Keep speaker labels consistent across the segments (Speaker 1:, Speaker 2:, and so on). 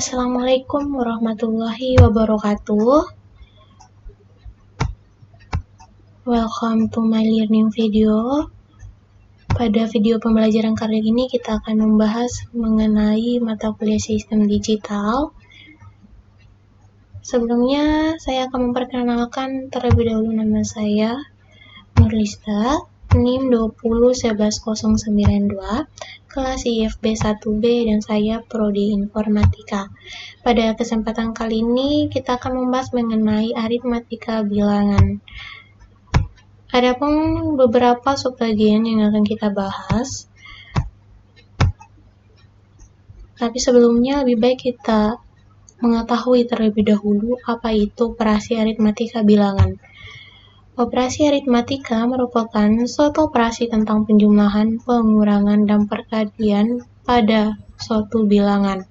Speaker 1: Assalamualaikum warahmatullahi wabarakatuh. Welcome to my learning video. Pada video pembelajaran kali ini kita akan membahas mengenai mata kuliah sistem digital. Sebelumnya saya akan memperkenalkan terlebih dahulu nama saya Nurlista, NIM 2011092, kelas IFB 1B dan saya Prodi Informatika. Pada kesempatan kali ini kita akan membahas mengenai aritmatika bilangan. Adapun beberapa subbagian yang akan kita bahas. Tapi sebelumnya lebih baik kita mengetahui terlebih dahulu apa itu operasi aritmatika bilangan. Operasi aritmatika merupakan suatu operasi tentang penjumlahan, pengurangan, dan perkalian pada suatu bilangan.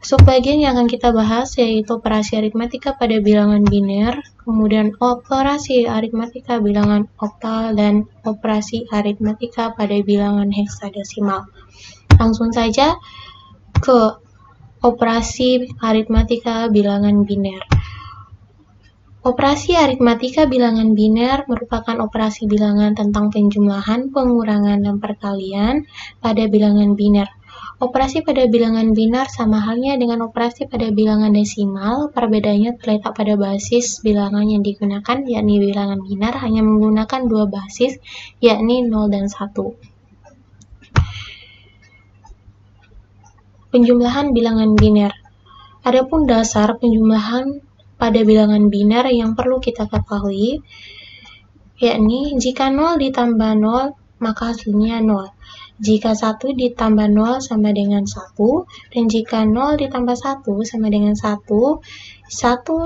Speaker 1: Subbagian yang akan kita bahas yaitu operasi aritmatika pada bilangan biner, kemudian operasi aritmatika bilangan oktal, dan operasi aritmatika pada bilangan heksadesimal. Langsung saja ke operasi aritmatika bilangan biner. Operasi aritmatika bilangan biner merupakan operasi bilangan tentang penjumlahan, pengurangan, dan perkalian pada bilangan biner. Operasi pada bilangan biner sama halnya dengan operasi pada bilangan desimal, perbedaannya terletak pada basis bilangan yang digunakan, yakni bilangan biner hanya menggunakan dua basis, yakni 0 dan 1. Penjumlahan bilangan biner. Adapun dasar penjumlahan pada bilangan biner yang perlu kita ketahui, yakni jika 0 ditambah 0, maka hasilnya 0. Jika 1 ditambah 0 sama dengan 1, dan jika 0 ditambah 1 sama dengan 1, 1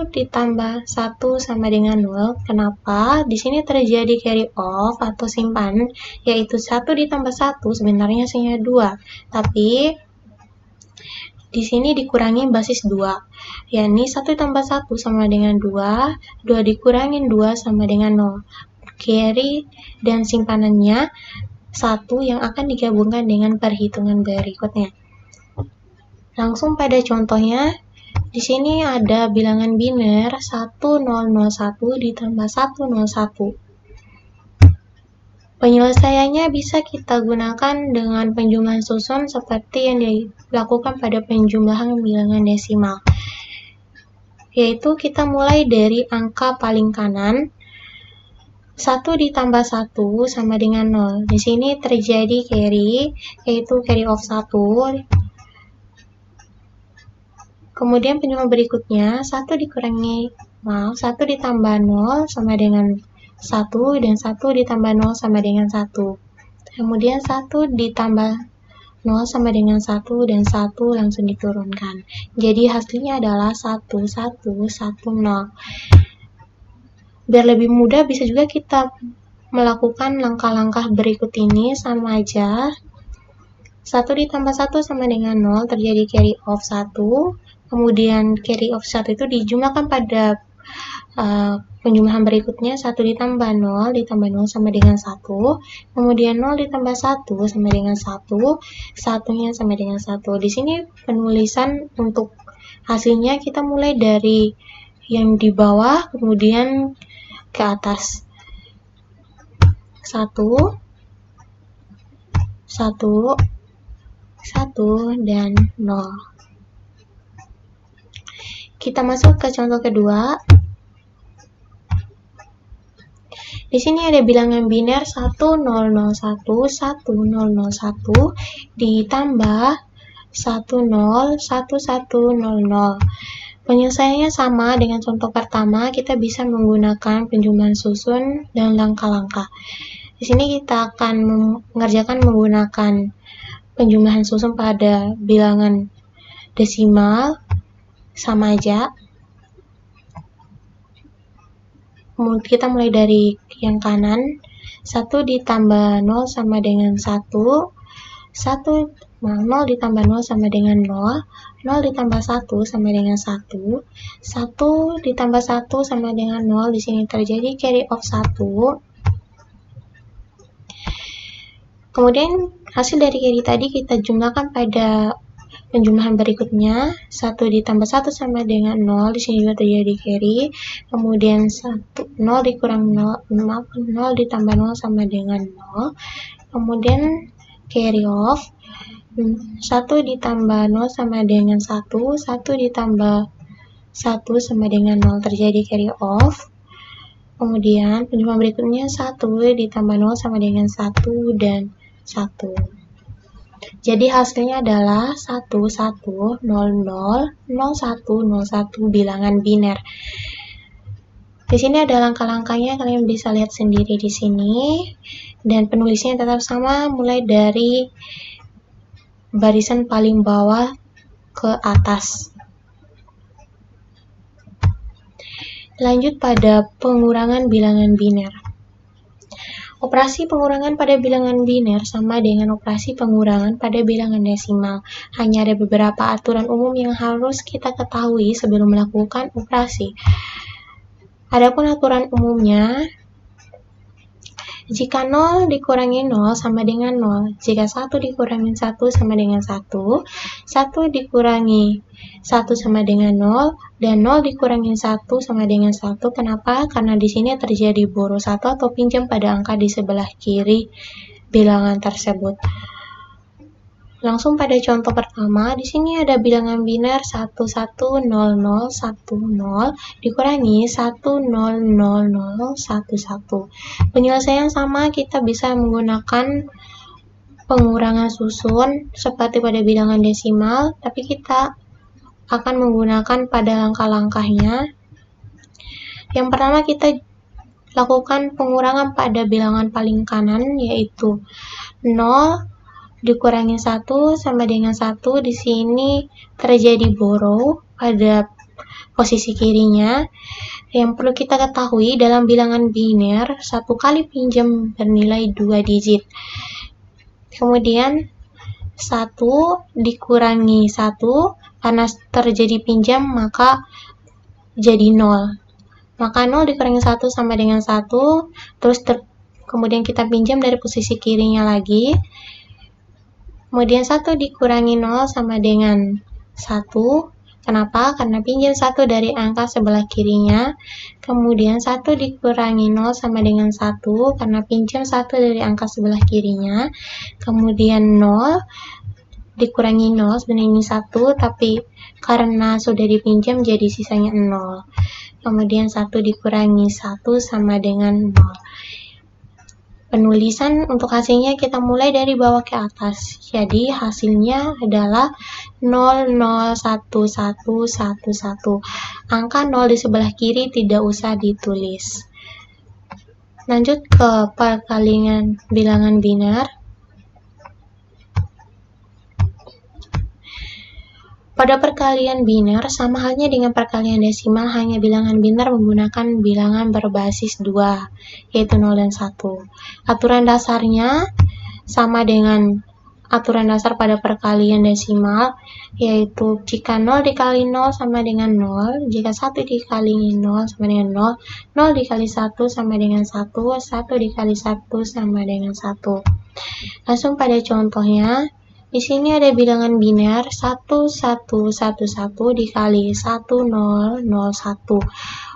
Speaker 1: ditambah 1 sama dengan 0. Kenapa? Di sini terjadi carry off atau simpanan, yaitu 1 ditambah 1 sebenarnya hasilnya 2, tapi di sini dikurangi basis 2, yakni 1 tambah 1 sama dengan 2, 2 dikurangin 2 sama dengan 0. Carry dan simpanannya 1 yang akan digabungkan dengan perhitungan berikutnya. Langsung pada contohnya, di sini ada bilangan biner 1001 ditambah 101. Penyelesaiannya bisa kita gunakan dengan penjumlahan susun seperti yang dilakukan pada penjumlahan bilangan desimal. Yaitu kita mulai dari angka paling kanan, 1 ditambah 1 sama dengan 0. Di sini terjadi carry, yaitu carry of 1. Kemudian penjumlahan berikutnya, 1 ditambah 0 sama dengan 1, dan 1 ditambah 0 sama dengan 1. Kemudian 1 ditambah 0 sama dengan 1, dan 1 langsung diturunkan. Jadi hasilnya adalah 1110. Biar lebih mudah, bisa juga kita melakukan langkah-langkah berikut ini sama aja. 1 ditambah 1 sama dengan 0, terjadi carry of 1. Kemudian carry of 1 itu dijumlahkan pada penjumlahan berikutnya, 1 ditambah 0 sama dengan 1. Kemudian 0 ditambah 1 sama dengan 1, satunya sama dengan 1. Di sini penulisan untuk hasilnya kita mulai dari yang di bawah, kemudian ke atas. 1, 1, 1, dan 0. Kita masuk ke contoh kedua. Di sini ada bilangan biner 1001 ditambah 101100. Penyelesaiannya sama dengan contoh pertama, kita bisa menggunakan penjumlahan susun dan langkah-langkah. Di sini kita akan mengerjakan menggunakan penjumlahan susun pada bilangan desimal, sama aja. Kita mulai dari yang kanan, 1 ditambah 0 sama dengan 1, 0 ditambah 0 sama dengan 0, 0 ditambah 1 sama dengan 1, 1 ditambah 1 sama dengan 0, di sini terjadi carry of 1. Kemudian hasil dari carry tadi kita jumlahkan pada penjumlahan berikutnya, 1 ditambah 1 sama dengan 0, di sini juga terjadi carry, kemudian 0 dikurang 0 ditambah 0 sama dengan 0, kemudian carry off, 1 ditambah 0 sama dengan 1, 1 ditambah 1 sama dengan 0, terjadi carry off. Kemudian penjumlahan berikutnya 1 ditambah 0 sama dengan 1 dan 1. Jadi hasilnya adalah 1, 1, 0, 0, 0, 1, 0, 1 bilangan biner. Di sini ada langkah-langkahnya, kalian bisa lihat sendiri di sini. Dan penulisnya tetap sama, mulai dari barisan paling bawah ke atas. Lanjut pada pengurangan bilangan biner. Operasi pengurangan pada bilangan biner sama dengan operasi pengurangan pada bilangan desimal. Hanya ada beberapa aturan umum yang harus kita ketahui sebelum melakukan operasi. Adapun aturan umumnya, jika 0 dikurangi 0 sama dengan 0, jika 1 dikurangi 1 sama dengan 1, 1 dikurangi 1 sama dengan 0, dan 0 dikurangi 1 sama dengan 1. Kenapa? Karena di sini terjadi boros 1 atau pinjam pada angka di sebelah kiri bilangan tersebut. Langsung pada contoh pertama, di sini ada bilangan biner 110010 dikurangi 100011. Penyelesaian sama, kita bisa menggunakan pengurangan susun seperti pada bilangan desimal, tapi kita akan menggunakan pada langkah-langkahnya. Yang pertama kita lakukan pengurangan pada bilangan paling kanan, yaitu 0 dikurangi 1 sama dengan 1, di sini terjadi borrow pada posisi kirinya. Yang perlu kita ketahui dalam bilangan biner, 1 kali pinjam bernilai 2 digit. Kemudian 1 dikurangi 1, karena terjadi pinjam maka jadi 0. Maka 0 dikurangi 1 sama dengan 1, terus kemudian kita pinjam dari posisi kirinya lagi. Kemudian 1 dikurangi 0 sama dengan 1. Kenapa? Karena pinjam 1 dari angka sebelah kirinya. Kemudian 1 dikurangi 0 sama dengan 1, karena pinjam 1 dari angka sebelah kirinya. Kemudian 0 dikurangi 0, sebenarnya ini 1, tapi karena sudah dipinjam jadi sisanya 0. Kemudian 1 dikurangi 1 sama dengan 0. Penulisan untuk hasilnya kita mulai dari bawah ke atas. Jadi hasilnya adalah 001111. Angka 0 di sebelah kiri tidak usah ditulis. Lanjut ke perkalian bilangan biner. Pada perkalian biner, sama halnya dengan perkalian desimal, hanya bilangan biner menggunakan bilangan berbasis 2, yaitu 0 dan 1. Aturan dasarnya sama dengan aturan dasar pada perkalian desimal, yaitu jika 0 dikali 0 sama dengan 0, jika 1 dikali 0 sama dengan 0, 0 dikali 1 sama dengan 1, 1 dikali 1 sama dengan 1. Langsung pada contohnya, di sini ada bilangan biner 1111 dikali 1001.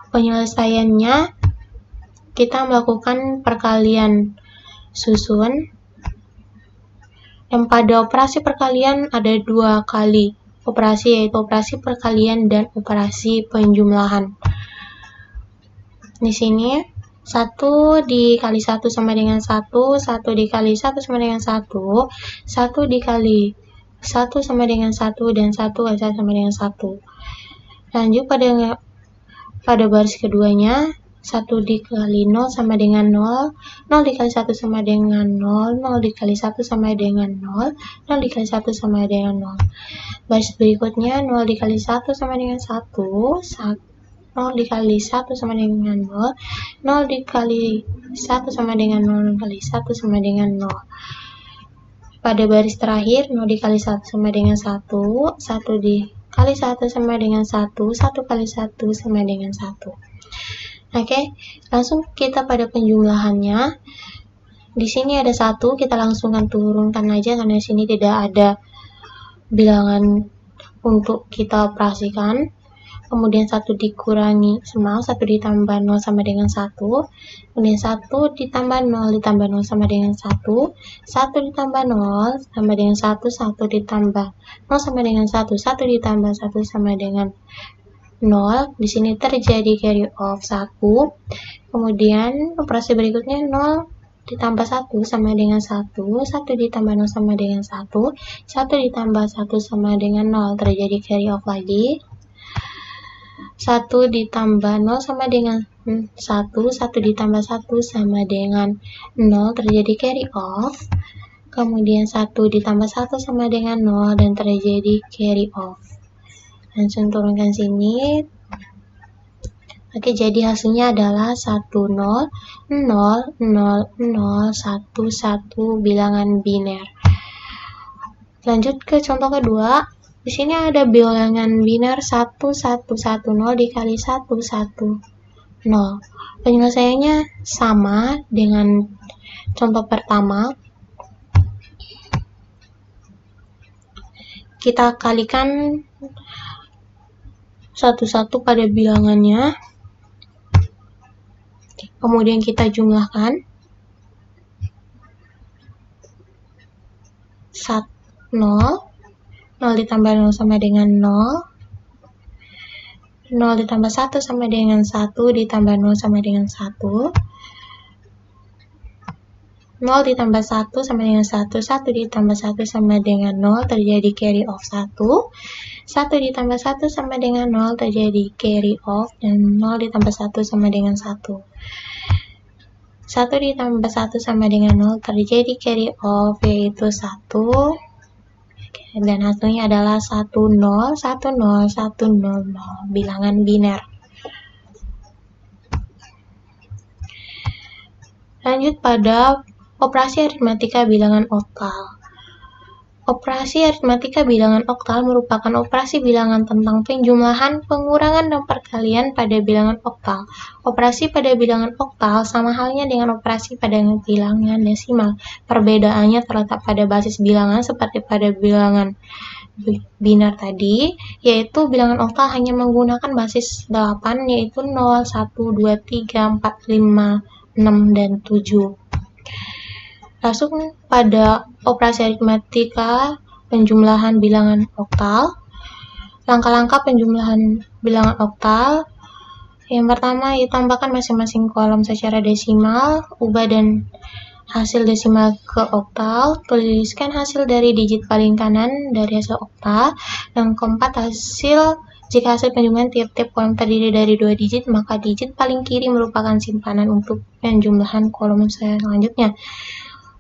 Speaker 1: Penyelesaiannya kita melakukan perkalian susun. Dan pada operasi perkalian ada 2 kali operasi, yaitu operasi perkalian dan operasi penjumlahan. Di sini 1 dikali 1 sama dengan 1, 1 dikali 1 sama dengan 1, 1 dikali 1 sama dengan 1, dan 1 kali 1 sama dengan 1. Lanjut pada baris keduanya, 1 dikali 0 sama dengan 0, 0 dikali 1 sama dengan 0, 0 dikali 1 sama dengan 0, 0 dikali 1 sama dengan 0. Baris berikutnya, 0 dikali 1 sama dengan 1, 0 dikali 1 sama dengan 0, 0 dikali 1 sama dengan 0 kali 1 sama dengan 0. Pada baris terakhir, 0 dikali 1 sama dengan 1, 1 dikali 1 sama dengan 1, 1 kali 1 sama dengan 1. Oke, langsung kita pada penjumlahannya. Di sini ada 1, kita langsungkan turunkan aja karena di sini tidak ada bilangan untuk kita operasikan. Kemudian 1 dikurangi 1 ditambah 0 sama dengan 1, kemudian 1 ditambah 0 ditambah 0 sama dengan 1, 1 ditambah 0 sama dengan 1, 1 ditambah 0 sama dengan 1, 1 ditambah 1 sama dengan 0. Di sini terjadi carry off 1. Kemudian operasi berikutnya 0 ditambah 1 sama dengan 1, 1 ditambah 0 sama dengan 1, 1 ditambah 1 sama dengan 0, terjadi carry off lagi. 1 ditambah 0 sama dengan 1, 1 ditambah 1 sama dengan 0, terjadi carry off. Kemudian 1 ditambah 1 sama dengan 0 dan terjadi carry off. Langsung turunkan sini. Oke, jadi hasilnya adalah 1, 0, 0, 0, 0, 1, 1 bilangan biner. Lanjut ke contoh kedua. Di sini ada bilangan biner 1, 1, 1, 0 dikali 1, 1, 0. Penyelesaiannya sama dengan contoh pertama. Kita kalikan satu-satu pada bilangannya. Kemudian kita jumlahkan. 0 ditambah 0 sama dengan 0, 0 ditambah 1 sama dengan 1, ditambah 0 sama dengan 1, 0 ditambah 1 sama dengan 1, 1 ditambah 1 sama dengan 0, terjadi carry off 1, 1 ditambah 1 sama dengan 0, terjadi carry off, dan 0 ditambah 1 sama dengan 1. 1 ditambah 1 sama dengan 0, terjadi carry off, yaitu 1. Dan hasilnya adalah 1, 0, 1, 0, 1, 0, 0, bilangan biner. Lanjut pada operasi aritmatika bilangan oktal. Operasi aritmatika bilangan oktal merupakan operasi bilangan tentang penjumlahan, pengurangan, dan perkalian pada bilangan oktal. Operasi pada bilangan oktal sama halnya dengan operasi pada bilangan desimal. Perbedaannya terletak pada basis bilangan seperti pada bilangan biner tadi, yaitu bilangan oktal hanya menggunakan basis 8, yaitu 0, 1, 2, 3, 4, 5, 6, dan 7. Langsung pada operasi aritmatika penjumlahan bilangan oktal. Langkah-langkah penjumlahan bilangan oktal. Yang pertama, tambahkan masing-masing kolom secara desimal, ubah dan hasil desimal ke oktal, tuliskan hasil dari digit paling kanan dari hasil oktal. Yang keempat, jika hasil penjumlahan tiap-tiap kolom terdiri dari 2 digit, maka digit paling kiri merupakan simpanan untuk penjumlahan kolom selanjutnya.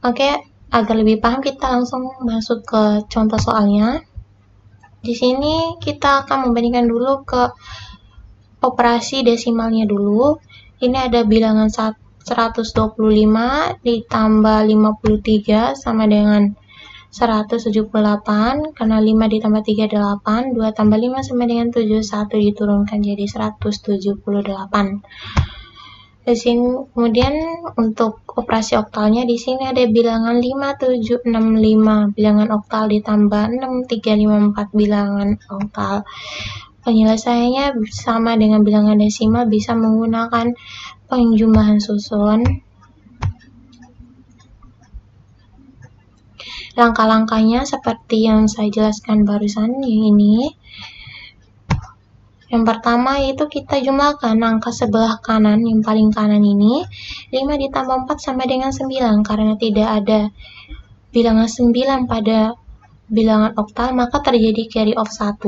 Speaker 1: Oke, agar lebih paham kita langsung masuk ke contoh soalnya. Di sini kita akan membandingkan dulu ke operasi desimalnya dulu. Ini ada bilangan 125 ditambah 53 sama dengan 178, karena 5 ditambah 3 8, 2 tambah 5 sama dengan 7, 1 diturunkan jadi 178. Di sini kemudian untuk operasi oktalnya di sini ada bilangan 5765 bilangan oktal ditambah 6354 bilangan oktal. Penyelesaiannya sama dengan bilangan desimal, bisa menggunakan penjumlahan susun. Langkah-langkahnya seperti yang saya jelaskan barusan ini. Yang pertama yaitu kita jumlahkan angka sebelah kanan, yang paling kanan ini 5 ditambah 4 sama dengan 9, karena tidak ada bilangan 9 pada bilangan oktal maka terjadi carry off 1.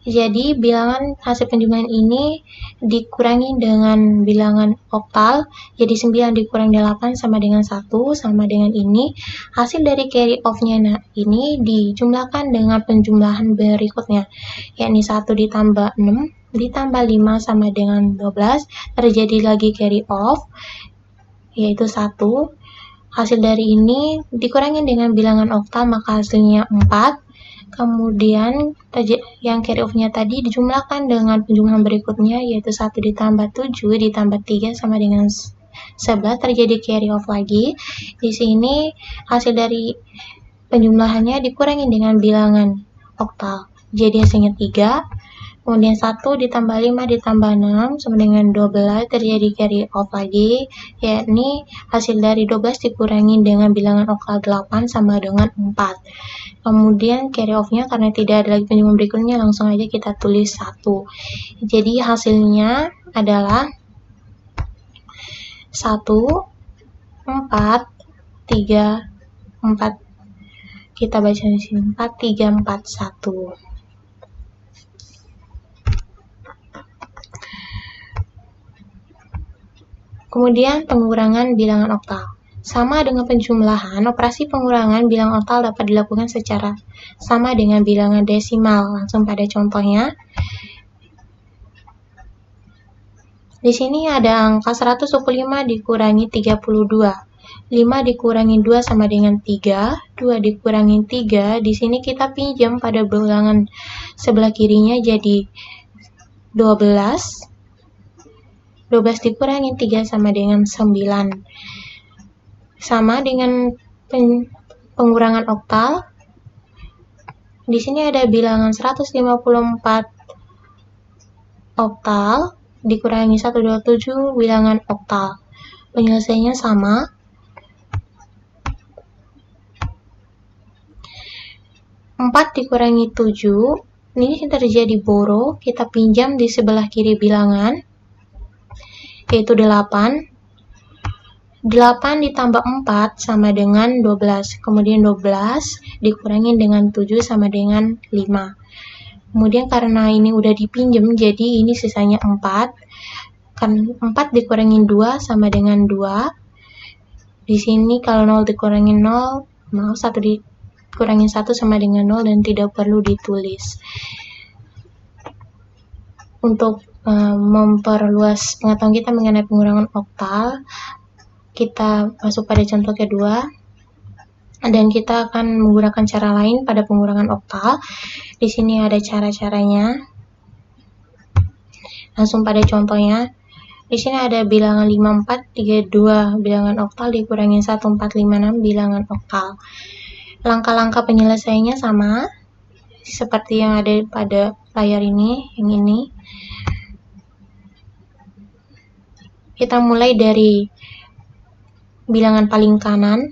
Speaker 1: Jadi bilangan hasil penjumlahan ini dikurangi dengan bilangan oktal, jadi 9 dikurangi 8 sama dengan 1, sama dengan ini. Hasil dari carry off-nya ini dijumlahkan dengan penjumlahan berikutnya, yakni 1 ditambah 6 ditambah 5 sama dengan 12, terjadi lagi carry off, yaitu 1. Hasil dari ini dikurangi dengan bilangan oktal, maka hasilnya 4. Kemudian yang carry off-nya tadi dijumlahkan dengan penjumlahan berikutnya, yaitu 1 ditambah 7 ditambah 3 sama dengan 11, terjadi carry off lagi. Di sini hasil dari penjumlahannya dikurangi dengan bilangan oktal. Jadi hasilnya 3. Kemudian 1 ditambah 5 ditambah 6 sama dengan 12, terjadi carry off lagi, yakni hasil dari 12 dikurangi dengan bilangan oktal 8 sama dengan 4. Kemudian carry off-nya karena tidak ada lagi penjumlahan berikutnya, langsung aja kita tulis 1. Jadi hasilnya adalah 1, 4, 3, 4. Kita baca di sini 4, 3, 4, 1. Kemudian pengurangan bilangan oktal. Sama dengan penjumlahan, operasi pengurangan bilangan oktal dapat dilakukan secara sama dengan bilangan desimal. Langsung pada contohnya. Di sini ada angka 125 dikurangi 32. 5 dikurangi 2 sama dengan 3, 2 dikurangi 3, di sini kita pinjam pada bilangan sebelah kirinya jadi 12. 12 dikurangi 3 sama dengan 9. Sama dengan pengurangan oktal. Di sini ada bilangan 154 oktal dikurangi 127 bilangan oktal. Penyelesaiannya sama. Empat dikurangi 7, ini terjadi boro, kita pinjam di sebelah kiri bilangan, yaitu 8. 8 ditambah 4 sama dengan 12, kemudian 12 dikurangi dengan 7 sama dengan 5. Kemudian karena ini udah dipinjam, jadi ini sisanya 4. Kan 4 dikurangi 2 sama dengan 2. Di sini kalau 0 dikurangi 0, 1 dikurangi 1 sama dengan 0 dan tidak perlu ditulis. Untuk memperluas pengetahuan kita mengenai pengurangan oktal, kita masuk pada contoh kedua, dan kita akan menggunakan cara lain pada pengurangan oktal. Di sini ada cara-caranya. Langsung pada contohnya. Di sini ada bilangan 5432 bilangan oktal dikurangi 1456 bilangan oktal. Langkah-langkah penyelesaiannya sama seperti yang ada pada layar ini, yang ini. Kita mulai dari bilangan paling kanan,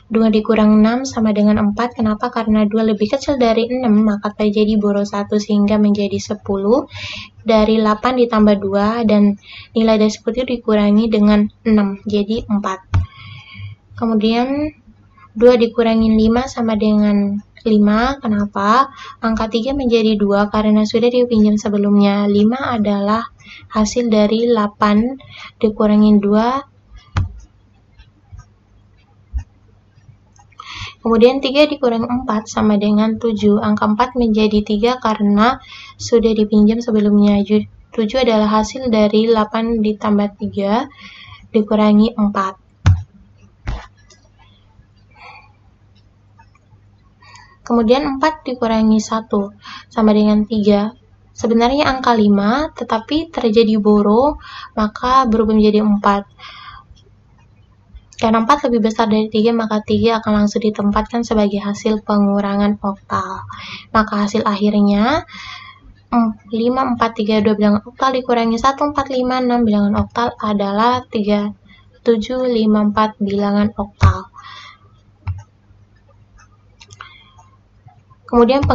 Speaker 1: 2 dikurang 6 sama dengan 4. Kenapa? Karena 2 lebih kecil dari 6, maka terjadi boro 1 sehingga menjadi 10. Dari 8 ditambah 2, dan nilai dari 10 itu dikurangi dengan 6, jadi 4. Kemudian 2 dikurangi 5 sama dengan 5. Kenapa? Angka 3 menjadi 2 karena sudah dipinjam sebelumnya. 5 adalah hasil dari 8 dikurangi 2. Kemudian 3 dikurangi 4 sama dengan 7. Angka 4 menjadi 3 karena sudah dipinjam sebelumnya. 7 adalah hasil dari 8 ditambah 3 dikurangi 4. Kemudian 4 dikurangi 1 sama dengan 3. Sebenarnya angka 5, tetapi terjadi boro, maka berubah menjadi 4. Karena 4 lebih besar dari 3, maka 3 akan langsung ditempatkan sebagai hasil pengurangan oktal. Maka hasil akhirnya 5, 4, 3, 2 bilangan oktal dikurangi 1, 4, 5, 6 bilangan oktal adalah 3, 7, 5, 4 bilangan oktal. Kemudian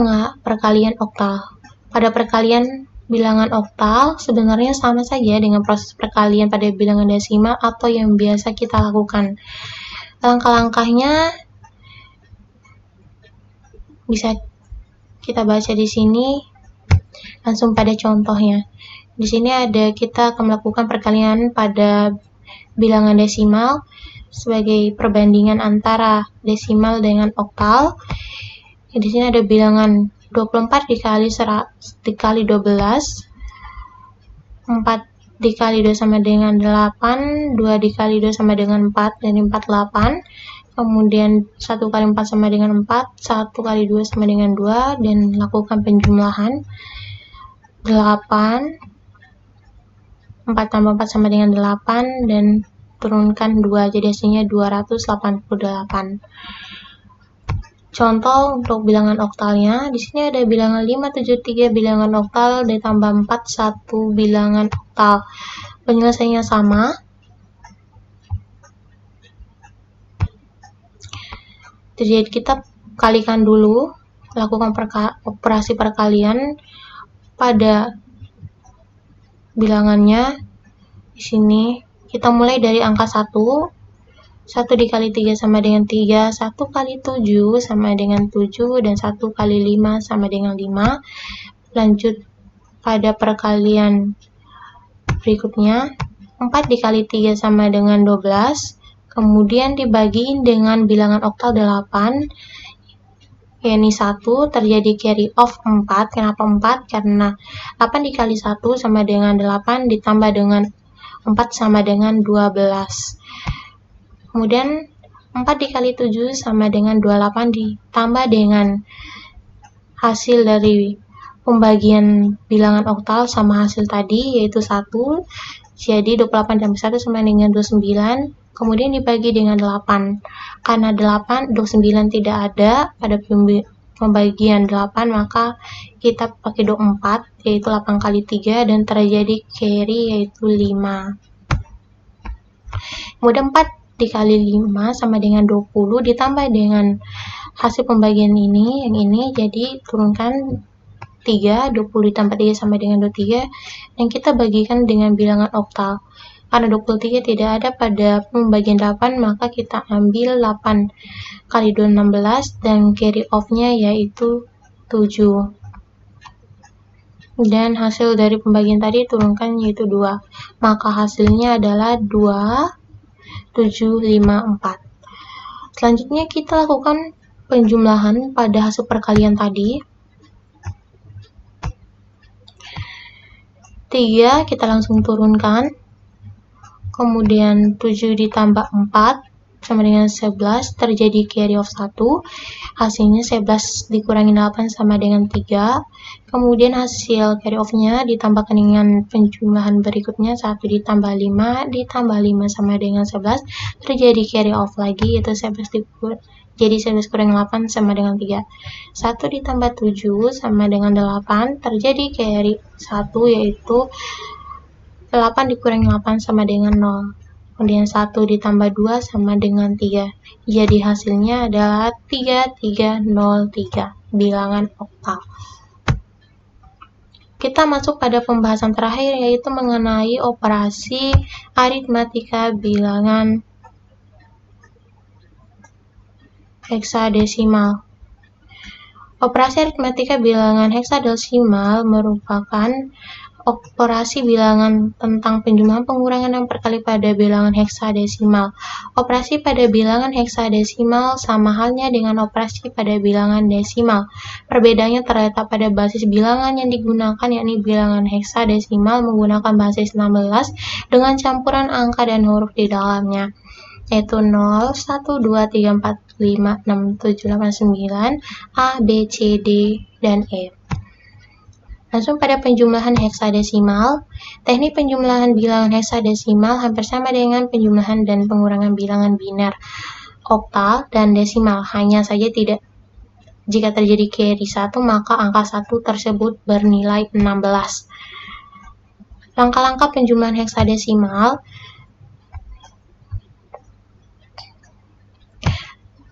Speaker 1: perkalian oktal. Pada perkalian bilangan oktal sebenarnya sama saja dengan proses perkalian pada bilangan desimal atau yang biasa kita lakukan. Langkah-langkahnya bisa kita baca di sini. Langsung pada contohnya. Di sini ada kita akan melakukan perkalian pada bilangan desimal sebagai perbandingan antara desimal dengan oktal. Di sini ada bilangan 24 dikali 12, 4 dikali 2 sama dengan 8, 2 dikali 2 sama dengan 4, dan 4, 8. Kemudian 1 kali 4 sama dengan 4, 1 kali 2 sama dengan 2, dan lakukan penjumlahan. 8, 4 tambah 4 sama dengan 8, dan turunkan 2, jadi hasilnya 288. contoh untuk bilangan oktalnya. Di sini ada bilangan 573 bilangan oktal ditambah 41 bilangan oktal. Penyelesaiannya sama. Jadi kita kalikan dulu, lakukan operasi perkalian pada bilangannya. Di sini kita mulai dari angka 1. 1 dikali 3 sama dengan 3, 1 kali 7 sama dengan 7, dan 1 kali 5 sama dengan 5. Lanjut pada perkalian berikutnya, 4 dikali 3 sama dengan 12, kemudian dibagiin dengan bilangan oktal 8, yakni 1, terjadi carry off 4. Kenapa 4? Karena 8 dikali 1 sama dengan 8, ditambah dengan 4 sama dengan 12. Kemudian 4 dikali 7 sama dengan 28 ditambah dengan hasil dari pembagian bilangan oktal sama hasil tadi, yaitu 1. Jadi 28 tambah 1 sama dengan 29. Kemudian dibagi dengan 8. Karena 29 tidak ada pada pembagian 8, maka kita pakai 24, yaitu 8 kali 3, dan terjadi carry yaitu 5. Kemudian 4 dikali 5 sama dengan 20 ditambah dengan hasil pembagian ini, yang ini, jadi turunkan 3, 20 ditambah 3 sama dengan 23, dan kita bagikan dengan bilangan oktal. Karena 23 tidak ada pada pembagian 8, maka kita ambil 8 kali 2, 16, dan carry off-nya yaitu 7. Dan hasil dari pembagian tadi turunkan yaitu 2. Maka hasilnya adalah 2, 7, 5, 4. Selanjutnya kita lakukan penjumlahan pada hasil perkalian tadi. 3 kita langsung turunkan. Kemudian 7 ditambah 4 sama dengan 11, terjadi carry off 1. Hasilnya 11 dikurangi 8 sama dengan 3. Kemudian hasil carry off-nya ditambahkan dengan penjumlahan berikutnya, 1 ditambah 5 ditambah 5 sama dengan 11, terjadi carry off lagi, yaitu 11 jadi 11 kurang 8 sama dengan 3. 1 ditambah 7 sama dengan 8, terjadi carry 1, yaitu 8 dikurangi 8 sama dengan 0. Kemudian 1 ditambah 2 sama dengan 3. Jadi hasilnya adalah 3303 bilangan oktal. Kita masuk pada pembahasan terakhir, yaitu mengenai operasi aritmatika bilangan heksadesimal. Operasi aritmatika bilangan heksadesimal merupakan operasi bilangan tentang penjumlahan, pengurangan, dan perkali pada bilangan heksadesimal. Operasi pada bilangan heksadesimal sama halnya dengan operasi pada bilangan desimal. Perbedaannya terletak pada basis bilangan yang digunakan, yakni bilangan heksadesimal menggunakan basis 16 dengan campuran angka dan huruf di dalamnya, yaitu 0, 1, 2, 3, 4, 5, 6, 7, 8, 9, A, B, C, D, dan E. Langsung pada penjumlahan heksadesimal. Teknik penjumlahan bilangan heksadesimal hampir sama dengan penjumlahan dan pengurangan bilangan biner, oktal, dan desimal. Hanya saja jika terjadi carry 1, maka angka 1 tersebut bernilai 16. Langkah-langkah penjumlahan heksadesimal.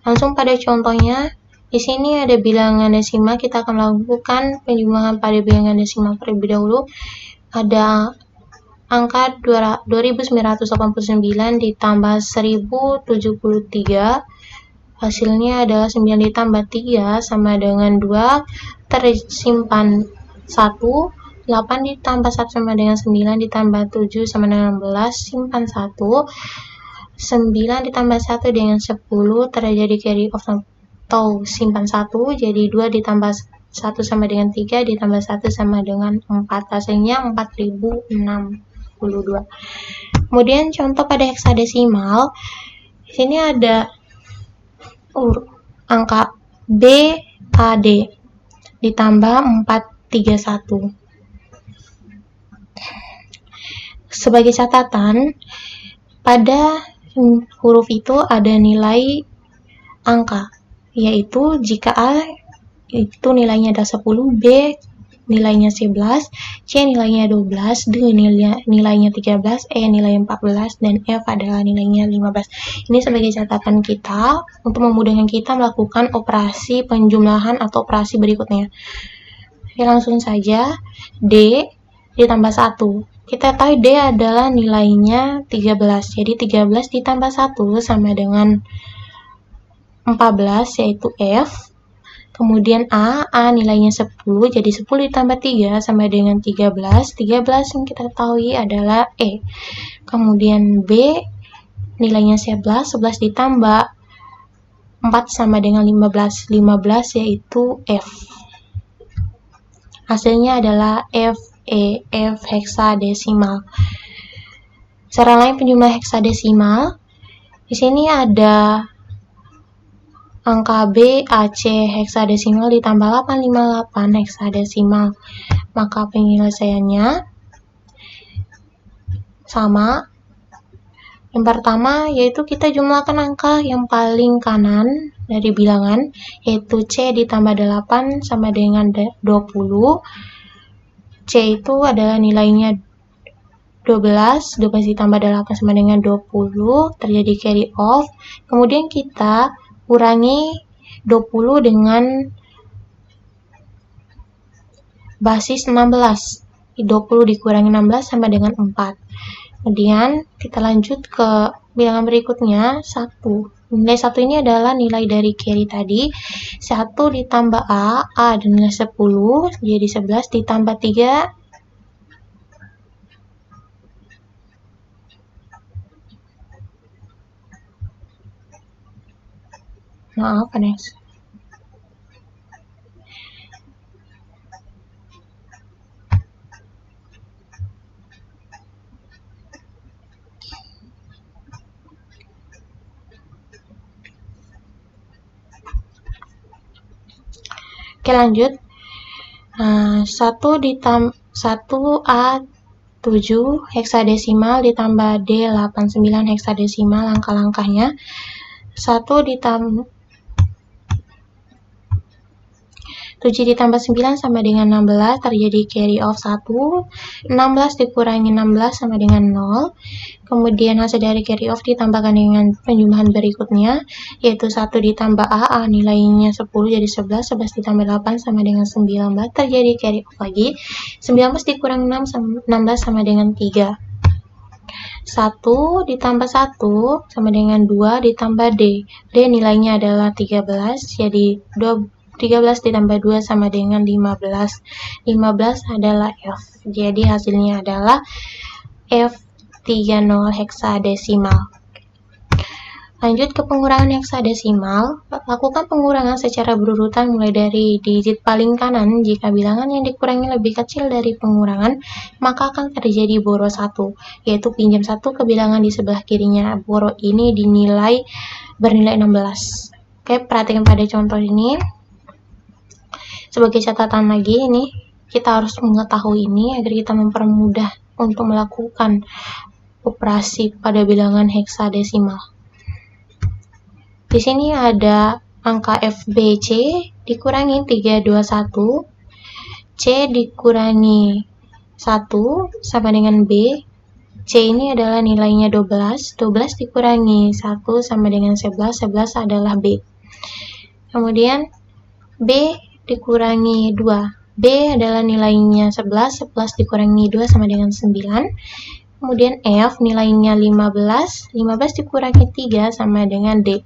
Speaker 1: Langsung pada contohnya. Di sini ada bilangan desimal, kita akan lakukan penjumlahan pada bilangan desimal terlebih dahulu. Ada angka 2989 ditambah 1073, hasilnya adalah 9 ditambah 3 sama dengan 2, tersimpan 1, 8 ditambah 1 sama dengan 9, ditambah 7 sama dengan 16, simpan 1, 9 ditambah 1 dengan 10, terjadi carry off atau simpan 1, jadi 2 ditambah 1 sama dengan 3, ditambah 1 sama dengan 4, hasilnya 4062. Kemudian contoh pada heksadesimal, di sini ada angka BAD ditambah 431. Sebagai catatan, pada huruf itu ada nilai angka, yaitu jika A itu nilainya adalah 10, B nilainya 11, C nilainya 12, D nilainya 13, E nilainya 14, dan F adalah nilainya 15. Ini sebagai catatan kita untuk memudahkan kita melakukan operasi penjumlahan atau operasi berikutnya. Oke, langsung saja. D ditambah 1. Kita tahu D adalah nilainya 13. Jadi 13 ditambah 1 sama dengan 14, yaitu F. Kemudian A nilainya 10, jadi 10 ditambah 3 sama dengan 13. 13 yang kita ketahui adalah E. Kemudian B nilainya 11, 11 ditambah 4 sama dengan 15. 15 yaitu F. Hasilnya adalah F heksadesimal. Cara lain penjumlahan heksadesimal, di sini ada angka B, AC heksadesimal ditambah 858 heksadesimal. Maka penyelesaiannya sama. Yang pertama yaitu kita jumlahkan angka yang paling kanan dari bilangan, yaitu C ditambah 8 sama dengan 20. C itu adalah nilainya 12 ditambah 8 sama dengan 20, terjadi carry off. Kemudian kita kurangi 20 dengan basis 16. 20 dikurangi 16 sama dengan 4. Kemudian kita lanjut ke bilangan berikutnya, 1. Nilai 1 ini adalah nilai dari carry tadi. 1 ditambah A adalah 10, jadi 11 ditambah 3. Maaf, Anes. Oke, lanjut. 1A7 heksadesimal ditambah D89 heksadesimal, langkah-langkahnya. 7 ditambah 9 sama dengan 16, terjadi carry off 1. 16 dikurangi 16 sama dengan 0. Kemudian hasil dari carry off ditambahkan dengan penjumlahan berikutnya, yaitu 1 ditambah A nilainya 10, jadi 11. 11 ditambah 8 sama dengan 19, terjadi carry off lagi. 19 dikurangi 16 sama dengan 3. 1 ditambah 1 sama dengan 2 ditambah D. D nilainya adalah 13, jadi 13 ditambah 2 sama dengan 15. 15 adalah F. Jadi hasilnya adalah F30 heksadesimal. Lanjut ke pengurangan heksadesimal. Lakukan pengurangan secara berurutan mulai dari digit paling kanan. Jika bilangan yang dikurangi lebih kecil dari pengurangan, maka akan terjadi boro 1, yaitu pinjam 1 ke bilangan di sebelah kirinya. Boro ini bernilai 16. Oke, perhatikan pada contoh ini. Sebagai catatan lagi, ini kita harus mengetahui ini agar kita mempermudah untuk melakukan operasi pada bilangan heksadesimal. Di sini ada angka FBC dikurangi 321, C dikurangi 1 sama dengan B. C ini adalah nilainya 12, 12 dikurangi 1 sama dengan 11, 11 adalah B. Kemudian B dikurangi 2. B adalah nilainya 11, 11 dikurangi 2 sama dengan 9. Kemudian F nilainya 15, 15 dikurangi 3 sama dengan D.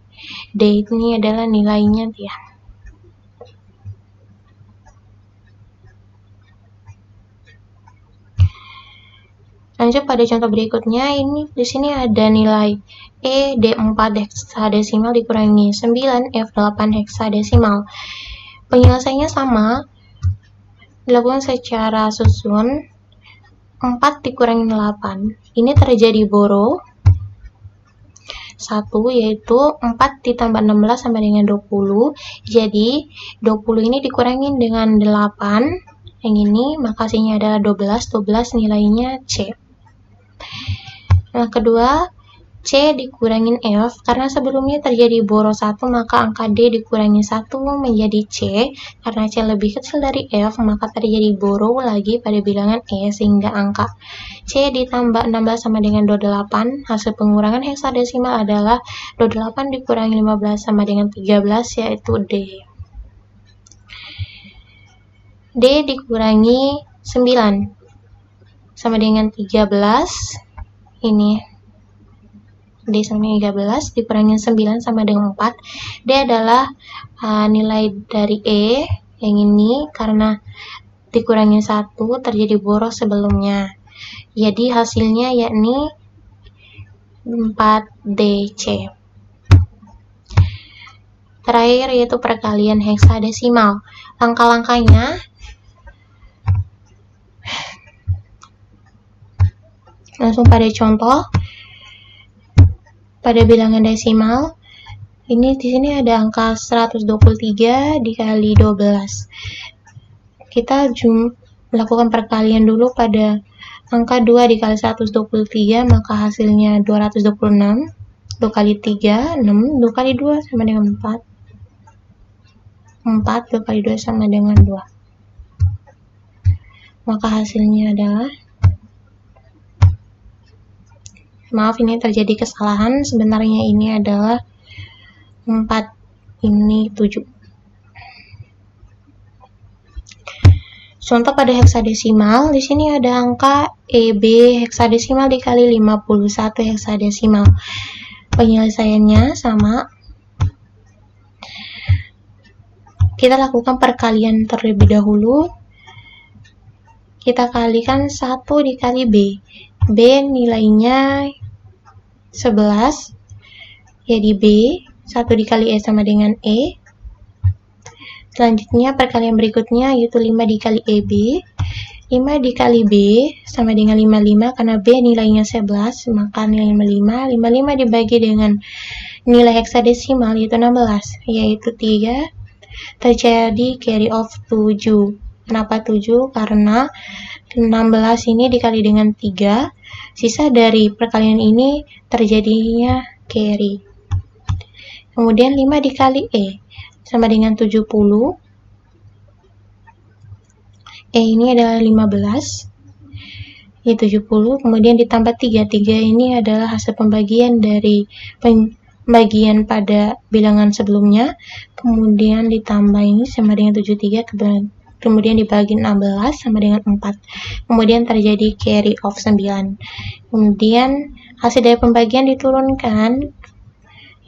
Speaker 1: D ini adalah nilainya 3. Lanjut pada contoh berikutnya, ini di sini ada nilai E D4 heksadesimal dikurangi 9 F8 heksadesimal. Penyelesaiannya sama, dilakukan secara susun. 4 dikurangi 8, ini terjadi boro 1, yaitu 4 ditambah 16 sama dengan 20. Jadi 20 ini dikurangi dengan 8, yang ini, maka hasilnya adalah 12. 12 nilainya C. Nah, kedua, C dikurangin F, karena sebelumnya terjadi boros 1, maka angka D dikurangi 1 menjadi C. Karena C lebih kecil dari F, maka terjadi boros lagi pada bilangan E, sehingga angka C ditambah 16 sama dengan 28. Hasil pengurangan heksadesimal adalah 28 dikurangi 15 sama dengan 13, yaitu D. D dikurangi 9 sama dengan 13. Ini D sama 13 dikurangi 9 sama dengan 4. D adalah nilai dari E yang ini, karena dikurangi 1 terjadi boros sebelumnya. Jadi hasilnya yakni 4DC. Terakhir yaitu perkalian heksadesimal. Langkah-langkahnya langsung pada contoh. Pada bilangan desimal, ini di sini ada angka 123 dikali 12. Kita melakukan perkalian dulu pada angka 2 dikali 123, maka hasilnya 226. 2 kali 3, 6. 2 kali 2 sama dengan 4. 4, 2 kali 2 sama dengan 2. Maka hasilnya adalah, maaf ini terjadi kesalahan, sebenarnya ini adalah 4, ini 7. Contoh pada heksadesimal, di sini ada angka EB heksadesimal dikali 51 heksadesimal. Penyelesaiannya sama. Kita lakukan perkalian terlebih dahulu. Kita kalikan 1 dikali B. B nilainya 11, jadi B 1 dikali E sama dengan E. Selanjutnya perkalian berikutnya yaitu 5 dikali EB. 5 dikali B sama dengan 55, karena B nilainya 11, maka nilai 55. 55 dibagi dengan nilai heksadesimal yaitu 16, yaitu 3. Terjadi carry off 7. Kenapa 7? Karena 16 ini dikali dengan 3, sisa dari perkalian ini terjadinya carry. Kemudian 5 dikali E sama dengan 70. E ini adalah 15, ini 70, kemudian ditambah 3. 3 ini adalah hasil pembagian dari pembagian pada bilangan sebelumnya, kemudian ditambah ini sama dengan 73, kemudian dibagi 16 sama dengan 4. Kemudian terjadi carry off 9. Kemudian hasil dari pembagian diturunkan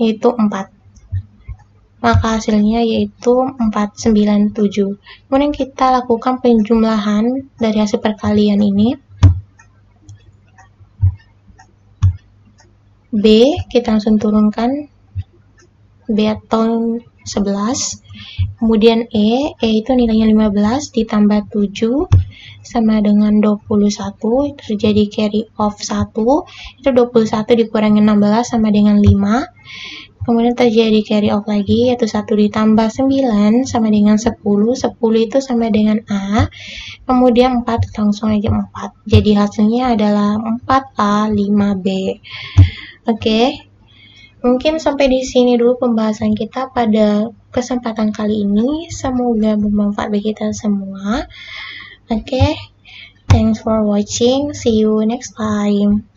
Speaker 1: yaitu 4. Maka hasilnya yaitu 497. Kemudian kita lakukan penjumlahan dari hasil perkalian ini. B kita langsung turunkan, B atau 11. Kemudian E itu nilainya 15 ditambah 7 sama dengan 21, terjadi carry off 1, itu 21 dikurangi 16 sama dengan 5. Kemudian terjadi carry off lagi, yaitu 1 ditambah 9 sama dengan 10. 10 itu sama dengan A. Kemudian 4 langsung aja 4. Jadi hasilnya adalah 4A5B. Oke. Mungkin sampai di sini dulu pembahasan kita pada kesempatan kali ini. Semoga bermanfaat bagi kita semua. Oke. Thanks for watching. See you next time.